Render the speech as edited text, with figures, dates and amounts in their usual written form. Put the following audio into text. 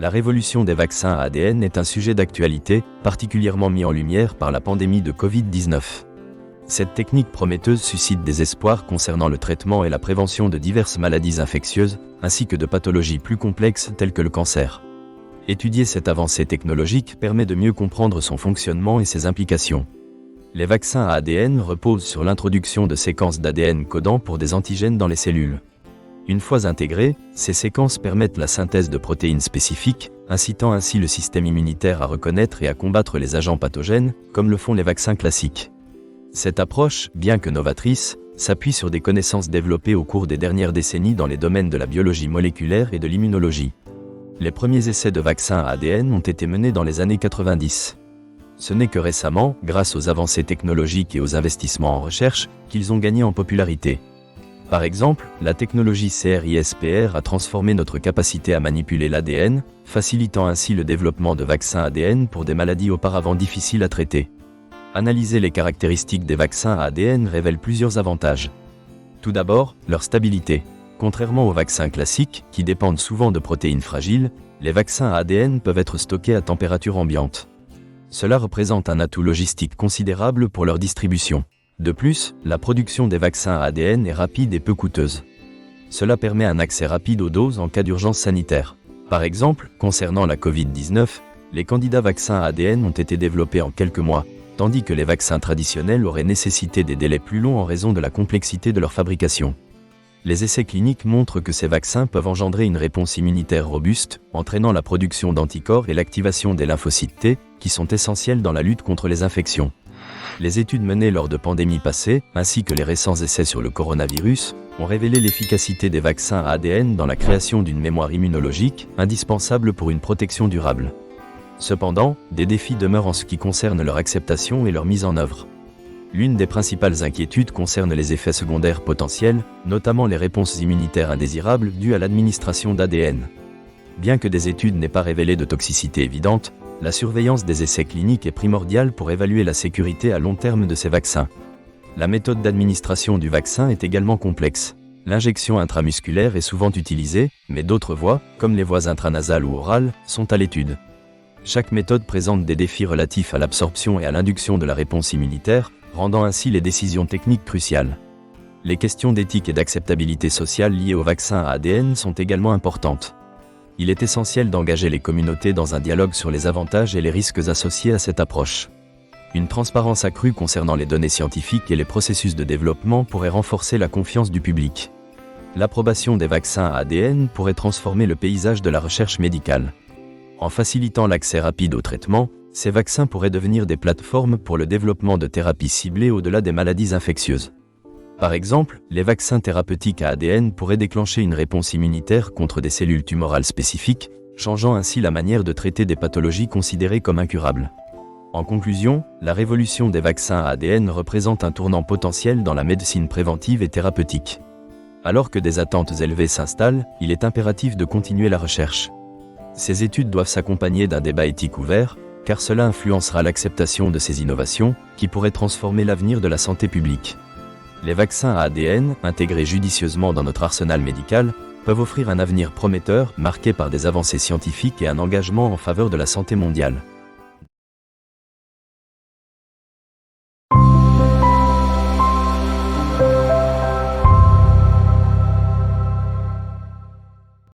La révolution des vaccins à ADN est un sujet d'actualité, particulièrement mis en lumière par la pandémie de Covid-19. Cette technique prometteuse suscite des espoirs concernant le traitement et la prévention de diverses maladies infectieuses, ainsi que de pathologies plus complexes telles que le cancer. Étudier cette avancée technologique permet de mieux comprendre son fonctionnement et ses implications. Les vaccins à ADN reposent sur l'introduction de séquences d'ADN codant pour des antigènes dans les cellules. Une fois intégrées, ces séquences permettent la synthèse de protéines spécifiques, incitant ainsi le système immunitaire à reconnaître et à combattre les agents pathogènes, comme le font les vaccins classiques. Cette approche, bien que novatrice, s'appuie sur des connaissances développées au cours des dernières décennies dans les domaines de la biologie moléculaire et de l'immunologie. Les premiers essais de vaccins à ADN ont été menés dans les années 90. Ce n'est que récemment, grâce aux avancées technologiques et aux investissements en recherche, qu'ils ont gagné en popularité. Par exemple, la technologie CRISPR a transformé notre capacité à manipuler l'ADN, facilitant ainsi le développement de vaccins ADN pour des maladies auparavant difficiles à traiter. Analyser les caractéristiques des vaccins à ADN révèle plusieurs avantages. Tout d'abord, leur stabilité. Contrairement aux vaccins classiques, qui dépendent souvent de protéines fragiles, les vaccins à ADN peuvent être stockés à température ambiante. Cela représente un atout logistique considérable pour leur distribution. De plus, la production des vaccins à ADN est rapide et peu coûteuse. Cela permet un accès rapide aux doses en cas d'urgence sanitaire. Par exemple, concernant la Covid-19, les candidats vaccins à ADN ont été développés en quelques mois, tandis que les vaccins traditionnels auraient nécessité des délais plus longs en raison de la complexité de leur fabrication. Les essais cliniques montrent que ces vaccins peuvent engendrer une réponse immunitaire robuste, entraînant la production d'anticorps et l'activation des lymphocytes T, qui sont essentiels dans la lutte contre les infections. Les études menées lors de pandémies passées, ainsi que les récents essais sur le coronavirus, ont révélé l'efficacité des vaccins à ADN dans la création d'une mémoire immunologique, indispensable pour une protection durable. Cependant, des défis demeurent en ce qui concerne leur acceptation et leur mise en œuvre. L'une des principales inquiétudes concerne les effets secondaires potentiels, notamment les réponses immunitaires indésirables dues à l'administration d'ADN. Bien que des études n'aient pas révélé de toxicité évidente, la surveillance des essais cliniques est primordiale pour évaluer la sécurité à long terme de ces vaccins. La méthode d'administration du vaccin est également complexe. L'injection intramusculaire est souvent utilisée, mais d'autres voies, comme les voies intranasales ou orales, sont à l'étude. Chaque méthode présente des défis relatifs à l'absorption et à l'induction de la réponse immunitaire, rendant ainsi les décisions techniques cruciales. Les questions d'éthique et d'acceptabilité sociale liées aux vaccins à ADN sont également importantes. Il est essentiel d'engager les communautés dans un dialogue sur les avantages et les risques associés à cette approche. Une transparence accrue concernant les données scientifiques et les processus de développement pourrait renforcer la confiance du public. L'approbation des vaccins à ADN pourrait transformer le paysage de la recherche médicale. En facilitant l'accès rapide au traitement, ces vaccins pourraient devenir des plateformes pour le développement de thérapies ciblées au-delà des maladies infectieuses. Par exemple, les vaccins thérapeutiques à ADN pourraient déclencher une réponse immunitaire contre des cellules tumorales spécifiques, changeant ainsi la manière de traiter des pathologies considérées comme incurables. En conclusion, la révolution des vaccins à ADN représente un tournant potentiel dans la médecine préventive et thérapeutique. Alors que des attentes élevées s'installent, il est impératif de continuer la recherche. Ces études doivent s'accompagner d'un débat éthique ouvert, car cela influencera l'acceptation de ces innovations, qui pourraient transformer l'avenir de la santé publique. Les vaccins à ADN, intégrés judicieusement dans notre arsenal médical, peuvent offrir un avenir prometteur, marqué par des avancées scientifiques et un engagement en faveur de la santé mondiale.